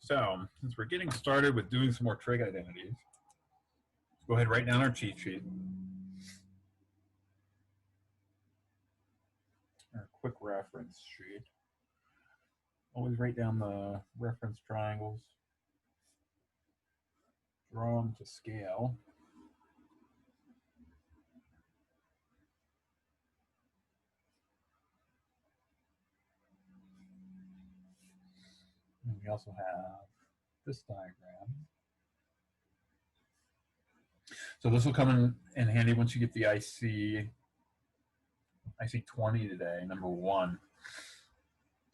So, since we're getting started with doing some more trig identities, let's go ahead and write down our cheat sheet. Our quick reference sheet. Always write down the reference triangles. Draw them to scale. And we also have this diagram. So this will come in handy once you get the IC 20 today, number 1.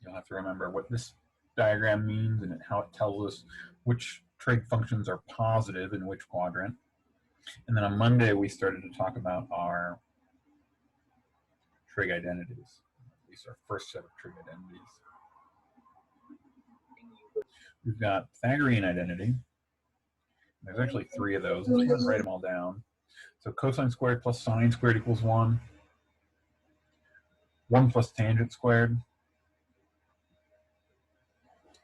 You'll have to remember what this diagram means and how it tells us which trig functions are positive in which quadrant. And then on Monday, we started to talk about our trig identities. At least our first set of trig identities. We've got Pythagorean identity. There's actually 3 of those. Let's go ahead and write them all down. So cosine squared plus sine squared equals 1. 1 plus tangent squared.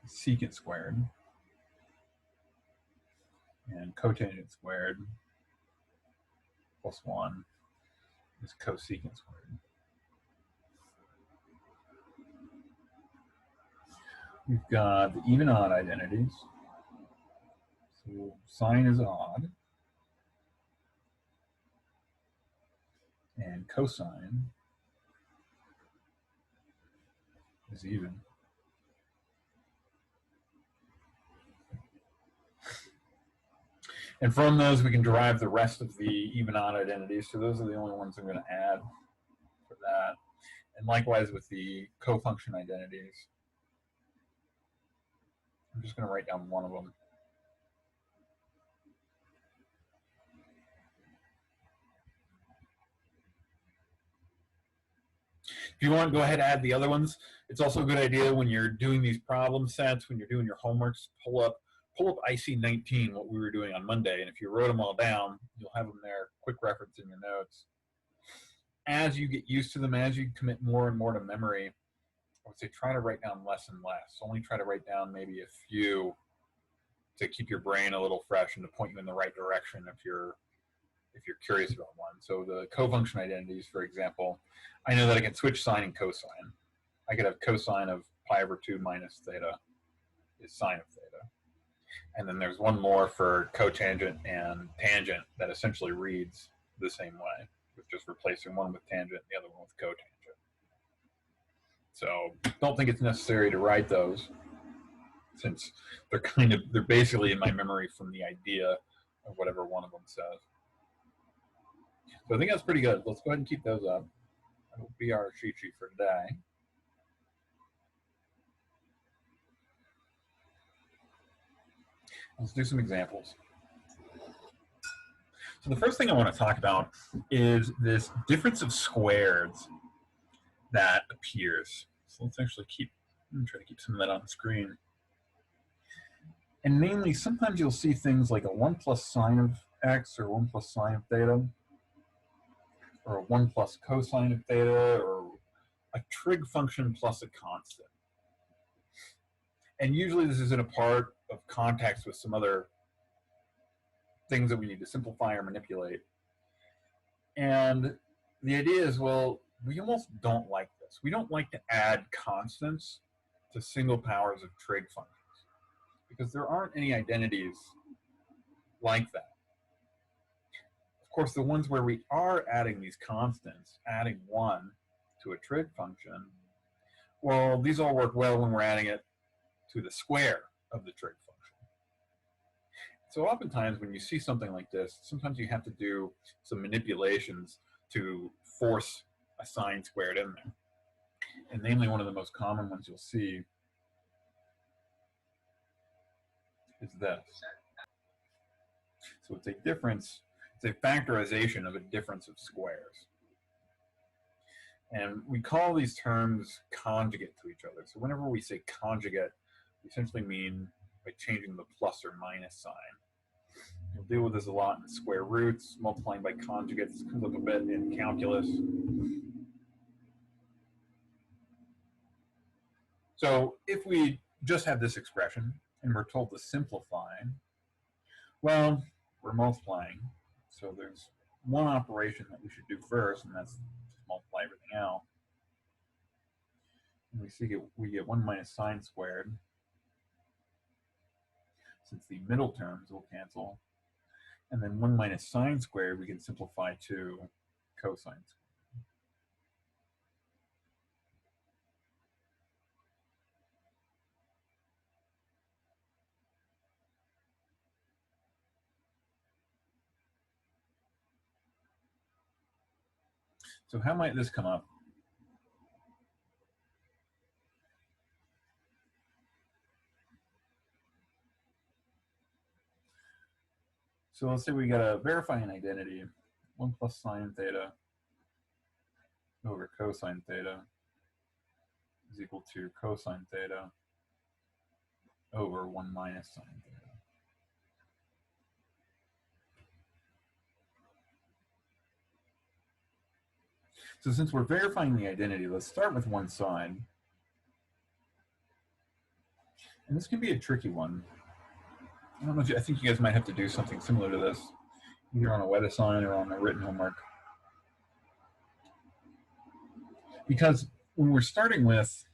Secant squared. And cotangent squared plus 1 is cosecant squared. We've got the even odd identities. So sine is odd. And cosine is even. And from those, we can derive the rest of the even odd identities. So those are the only ones I'm going to add for that. And likewise with the cofunction identities. I'm just going to write down one of them. If you want, go ahead and add the other ones. It's also a good idea when you're doing these problem sets, when you're doing your homeworks, pull up IC 19, what we were doing on Monday, and if you wrote them all down, you'll have them there, quick reference in your notes. As you get used to them, as you commit more and more to memory, I would say try to write down less and less. Only try to write down maybe a few to keep your brain a little fresh and to point you in the right direction if you're curious about one. So the cofunction identities, for example, I know that I can switch sine and cosine. I could have cosine of pi over 2 minus theta is sine of theta. And then there's one more for cotangent and tangent that essentially reads the same way, with just replacing one with tangent, the other one with cotangent. So don't think it's necessary to write those, since they're basically in my memory from the idea of whatever one of them says. So I think that's pretty good. Let's go ahead and keep those up. That'll be our cheat sheet for today. Let's do some examples. So the first thing I want to talk about is this difference of squares that appears. So let's actually try to keep some of that on the screen. And namely, sometimes you'll see things like a 1 plus sine of x or 1 plus sine of theta, or a 1 plus cosine of theta, or a trig function plus a constant. And usually this is in a part of context with some other things that we need to simplify or manipulate. And the idea is, well, we almost don't like this. We don't like to add constants to single powers of trig functions because there aren't any identities like that. Of course, the ones where we are adding these constants, adding 1 to a trig function, well, these all work well when we're adding it to the square of the trig function. So oftentimes when you see something like this, sometimes you have to do some manipulations to force a sine squared in there. And namely, one of the most common ones you'll see is this. So it's a difference, it's a factorization of a difference of squares. And we call these terms conjugate to each other. So whenever we say conjugate, we essentially mean by changing the plus or minus sign. You'll deal with this a lot in square roots, multiplying by conjugates comes up a bit in calculus. So if we just have this expression, and we're told to simplify, well, we're multiplying. So there's one operation that we should do first, and that's just multiply everything out. And we get 1 minus sine squared, since the middle terms will cancel. And then 1 minus sine squared we can simplify to cosine squared. So how might this come up? So let's say we got to verify an identity, 1 plus sine theta over cosine theta is equal to cosine theta over 1 minus sine theta. So since we're verifying the identity, let's start with one side. And this can be a tricky one. I don't know I think you guys might have to do something similar to this, either on a web assign or on a written homework. Because when we're starting with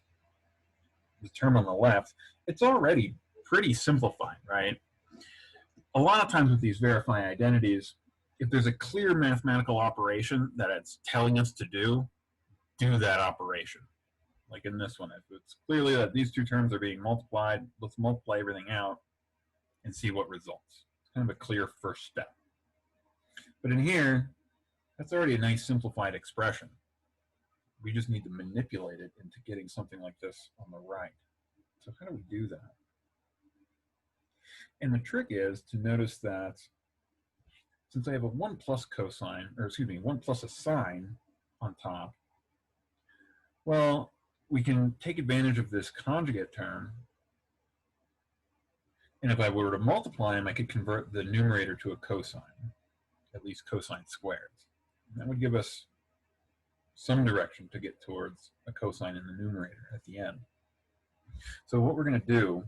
the term on the left, it's already pretty simplified, right? A lot of times with these verifying identities, if there's a clear mathematical operation that it's telling us to do that operation. Like in this one, if it's clearly that these two terms are being multiplied, let's multiply everything out and see what results. It's kind of a clear first step. But in here, that's already a nice simplified expression. We just need to manipulate it into getting something like this on the right. So how do we do that? And the trick is to notice that since I have a 1 plus cosine, or excuse me, 1 plus a sine on top, well, we can take advantage of this conjugate term. And if I were to multiply them, I could convert the numerator to a cosine, at least cosine squared. And that would give us some direction to get towards a cosine in the numerator at the end. So what we're going to do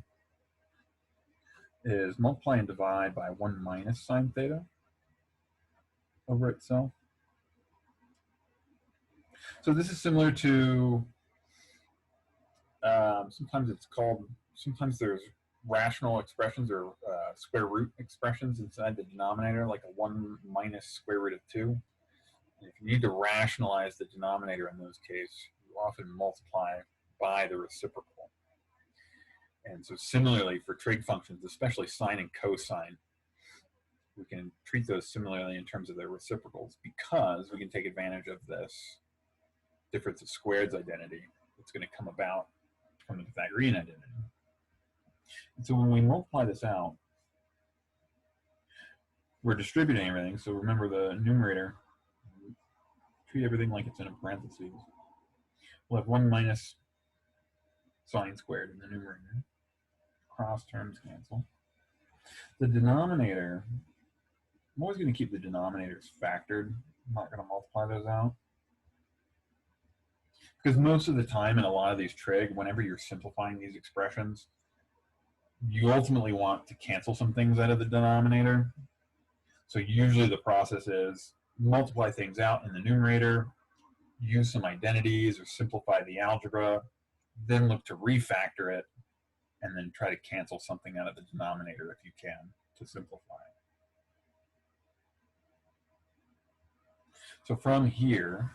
is multiply and divide by 1 minus sine theta over itself. So this is similar to, sometimes there's rational expressions or square root expressions inside the denominator, like a 1 minus square root of 2. And if you need to rationalize the denominator in those cases, you often multiply by the reciprocal. And so similarly for trig functions, especially sine and cosine, we can treat those similarly in terms of their reciprocals because we can take advantage of this difference of squareds identity that's going to come about from the Pythagorean identity. And so when we multiply this out, we're distributing everything. So remember the numerator, treat everything like it's in a parentheses. We'll have 1 minus sine squared in the numerator. Cross terms cancel. The denominator, I'm always going to keep the denominators factored. I'm not going to multiply those out. Because most of the time in a lot of these trig, whenever you're simplifying these expressions, you ultimately want to cancel some things out of the denominator. So usually the process is multiply things out in the numerator, use some identities or simplify the algebra, then look to refactor it, and then try to cancel something out of the denominator if you can to simplify it. So from here,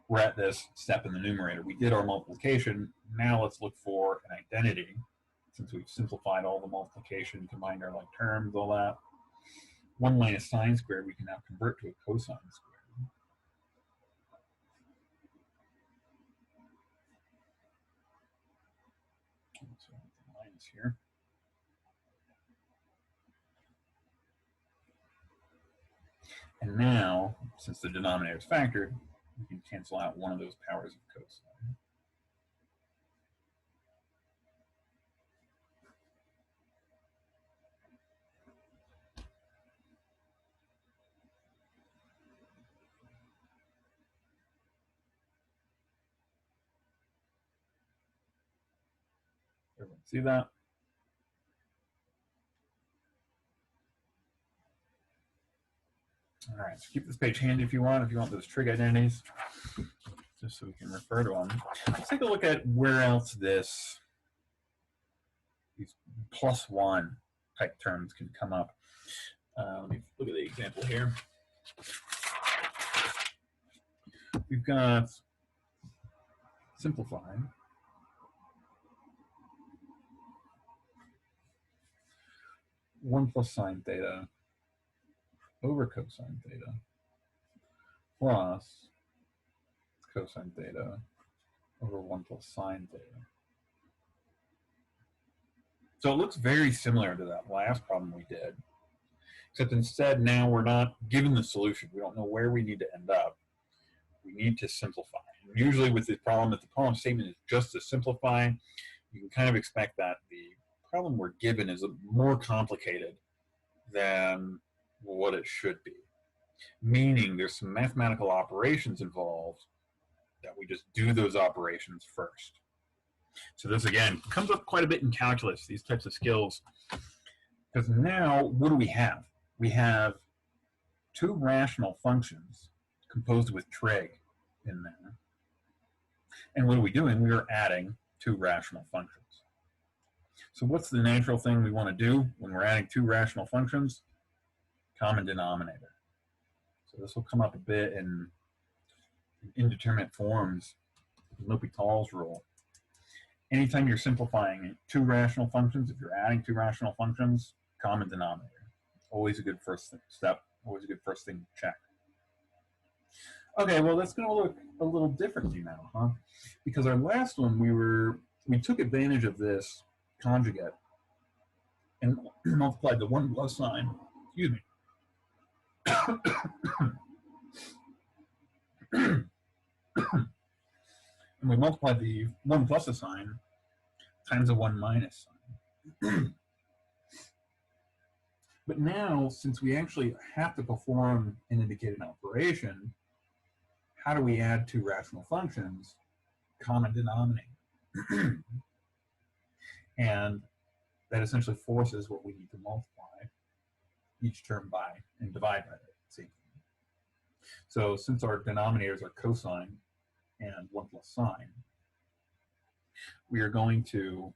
we're at this step in the numerator. We did our multiplication. Now let's look for an identity. Since we've simplified all the multiplication, combined our like terms, all that. 1 minus sine squared, we can now convert to a cosine squared. So minus here. And now, since the denominator is factored, we can cancel out one of those powers of cosine. Everyone see that? All right, so keep this page handy if you want those trig identities, just so we can refer to them. Let's take a look at where else these +1 type terms can come up. Let me look at the example here. We've got simplifying. One plus sine theta over cosine theta plus cosine theta over 1 plus sine theta. So it looks very similar to that last problem we did, except instead now we're not given the solution. We don't know where we need to end up. We need to simplify. And usually with this problem, if the problem statement is just to simplify, you can kind of expect that the problem we're given is more complicated than what it should be. Meaning there's some mathematical operations involved that we just do those operations first. So this, again, comes up quite a bit in calculus, these types of skills. Because now, what do we have? We have two rational functions composed with trig in there. And what are we doing? We are adding two rational functions. So what's the natural thing we want to do when we're adding two rational functions? Common denominator. So this will come up a bit in indeterminate forms, L'Hopital's rule. Anytime you're simplifying two rational functions, if you're adding two rational functions, common denominator. Always a good first step, always a good first thing to check. Okay, well that's going to look a little differently now, huh? Because our last one, we took advantage of this conjugate and multiplied the 1 plus sign, excuse me. And we multiplied the 1 plus a sign times a 1 minus sign. But now, since we actually have to perform an indicated operation, how do we add two rational functions? Common denominator. And that essentially forces what we need to multiply each term by and divide by that same thing. So since our denominators are cosine and 1 plus sine, we are going to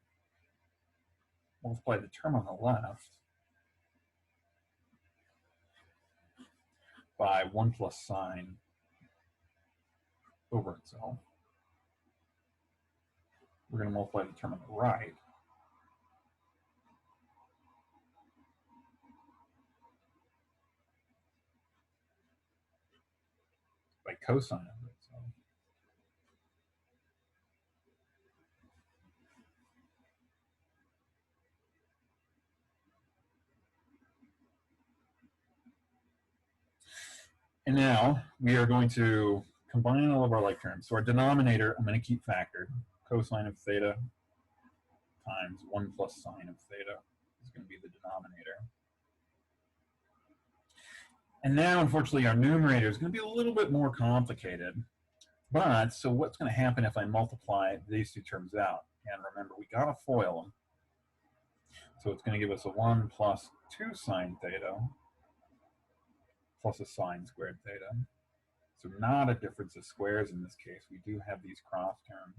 multiply the term on the left by 1 plus sine over itself. We're going to multiply the term on the right by cosine over itself. And now we are going to combine all of our like terms. So our denominator, I'm going to keep factored. Cosine of theta times 1 plus sine of theta is going to be the denominator. And now, unfortunately, our numerator is going to be a little bit more complicated. But, so what's going to happen if I multiply these two terms out? And remember, we got to FOIL them. So it's going to give us a 1 plus 2 sine theta plus a sine squared theta. So not a difference of squares in this case. We do have these cross terms.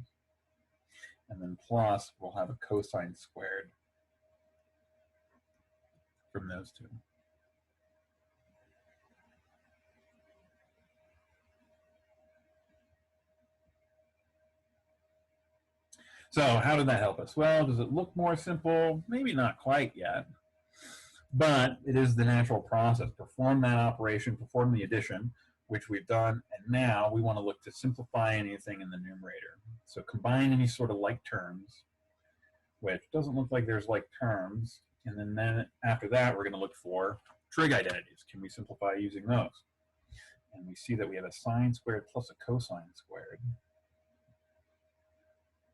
And then plus, we'll have a cosine squared from those two. So how did that help us? Well, does it look more simple? Maybe not quite yet. But it is the natural process. Perform that operation, perform the addition, which we've done, and now we want to look to simplify anything in the numerator. So combine any sort of like terms, which doesn't look like there's like terms, and then after that we're going to look for trig identities. Can we simplify using those? And we see that we have a sine squared plus a cosine squared.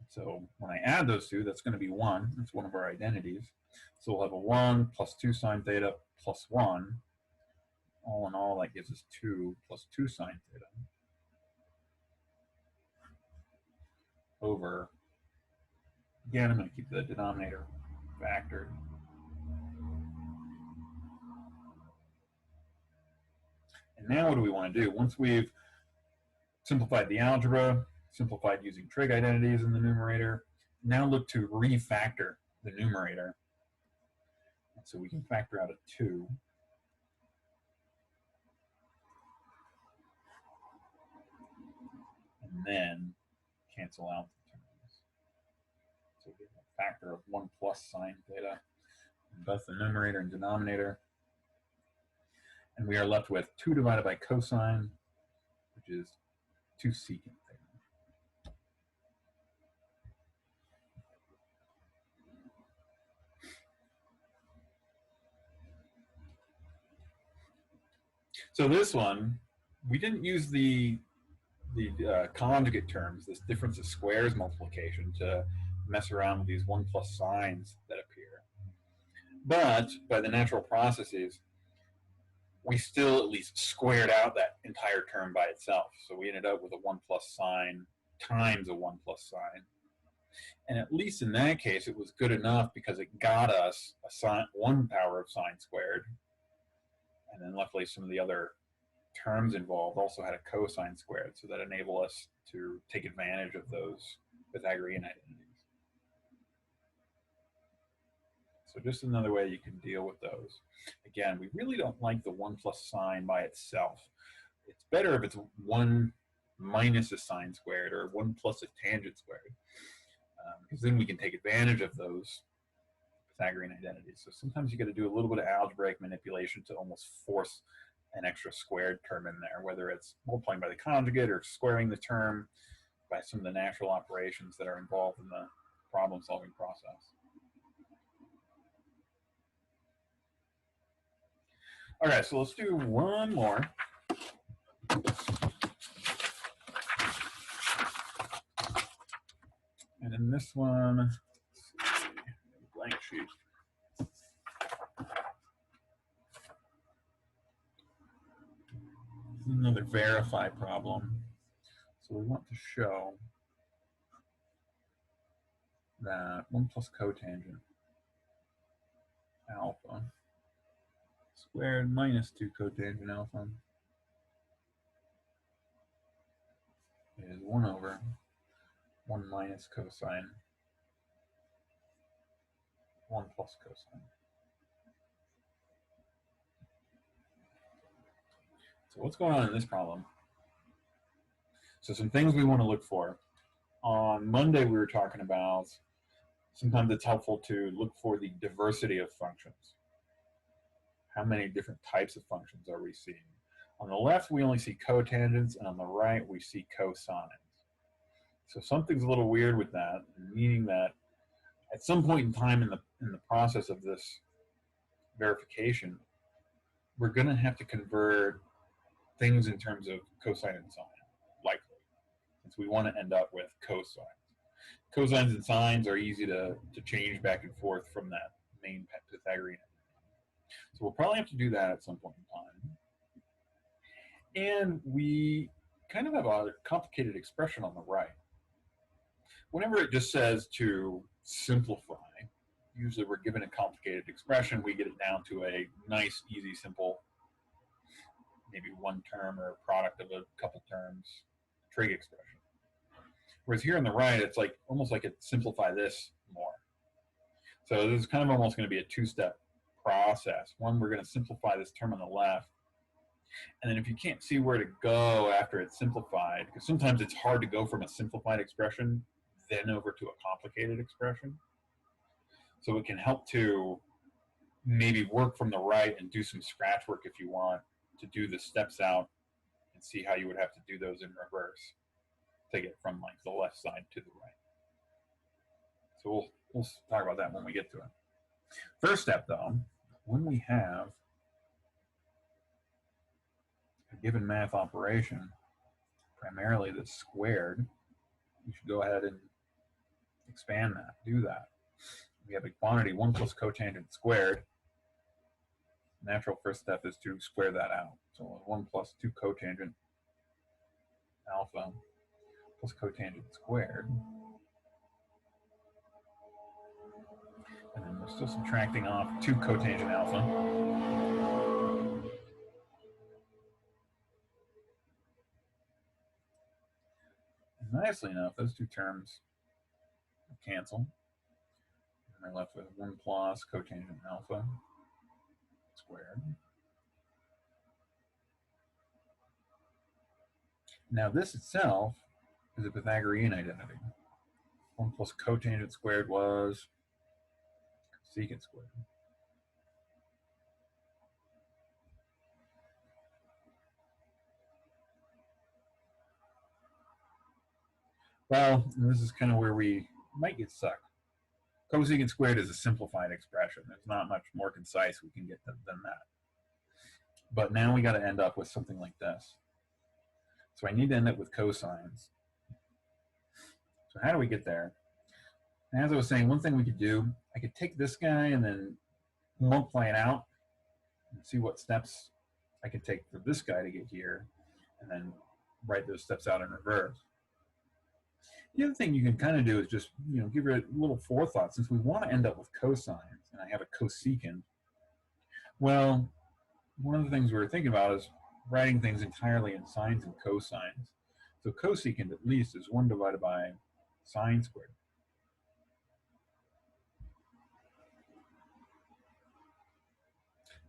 So when I add those two, that's going to be 1. That's one of our identities. So we'll have a 1 plus 2 sine theta plus 1. All in all, that gives us 2 plus 2 sine theta over, again, I'm going to keep the denominator factored. And now what do we want to do? Once we've simplified the algebra, simplified using trig identities in the numerator, now look to refactor the numerator. And so we can factor out a 2. And then cancel out the terms. So we get a factor of 1 plus sine theta in both the numerator and denominator. And we are left with 2 divided by cosine, which is 2 secant theta. So this one, we didn't use the conjugate terms, this difference of squares multiplication, to mess around with these 1 plus signs that appear. But by the natural processes, we still at least squared out that entire term by itself. So we ended up with a 1 plus sign times a 1 plus sign. And at least in that case, it was good enough because it got us a sine, 1 power of sine squared. And then luckily some of the other terms involved also had a cosine squared, so that enabled us to take advantage of those Pythagorean identities. So just another way you can deal with those. Again, we really don't like the 1 plus sign by itself. It's better if it's 1 minus a sine squared or 1 plus a tangent squared, because then we can take advantage of those Pythagorean identities. So sometimes you got to do a little bit of algebraic manipulation to almost force an extra squared term in there, whether it's multiplying by the conjugate or squaring the term by some of the natural operations that are involved in the problem-solving process. All right, so let's do one more. And in this one, let's see, blank sheet. Another verify problem. So we want to show that 1 plus cotangent alpha squared minus 2 cotangent alpha is 1 over 1 minus cosine 1 plus cosine. So what's going on in this problem? So some things we want to look for. On Monday, we were talking about sometimes it's helpful to look for the diversity of functions. How many different types of functions are we seeing? On the left, we only see cotangents, and on the right, we see cosines. So something's a little weird with that, meaning that at some point in time in the process of this verification, we're going to have to convert things in terms of cosine and sine, likely, since we want to end up with cosines. Cosines and sines are easy to change back and forth from that main Pythagorean. So we'll probably have to do that at some point in time. And we kind of have a complicated expression on the right. Whenever it just says to simplify, usually we're given a complicated expression, we get it down to a nice, easy, simple, maybe one term or a product of a couple terms trig expression. Whereas here on the right, it's like almost like it simplify this more. So this is kind of almost going to be a two-step process. One, we're going to simplify this term on the left. And then if you can't see where to go after it's simplified, because sometimes it's hard to go from a simplified expression then over to a complicated expression. So it can help to maybe work from the right and do some scratch work if you want to do the steps out and see how you would have to do those in reverse to get from like the left side to the right. So we'll talk about that when we get to it. First step though, when we have a given math operation, primarily that's squared, we should go ahead and expand that, do that. We have a quantity 1 plus cotangent squared. Natural first step is to square that out. So 1 plus 2 cotangent alpha plus cotangent squared. And then we're still subtracting off 2 cotangent alpha. nicely enough, those two terms cancel. And we're left with 1 plus cotangent alpha squared. Now this itself is a Pythagorean identity. 1 plus cotangent squared was secant squared. Well, this is kind of where we might get stuck. Cosecant squared is a simplified expression. There's not much more concise we can get than that. But now we got to end up with something like this. So I need to end up with cosines. So how do we get there? And as I was saying, one thing we could do, I could take this guy and then multiply it out and see what steps I can take for this guy to get here, and then write those steps out in reverse. The other thing you can kind of do is just, give it a little forethought. Since we want to end up with cosines, and I have a cosecant, well, one of the things we were thinking about is writing things entirely in sines and cosines. So cosecant at least is 1 divided by sine squared.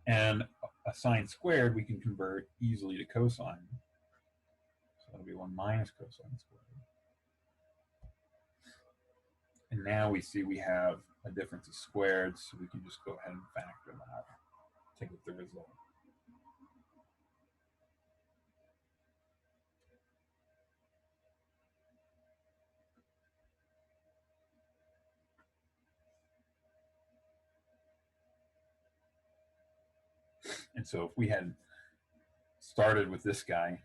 And a sine squared we can convert easily to cosine. So that'll be 1 minus cosine squared. And now we see we have a difference of squared, so we can just go ahead and factor that, take with the result. And so if we had started with this guy,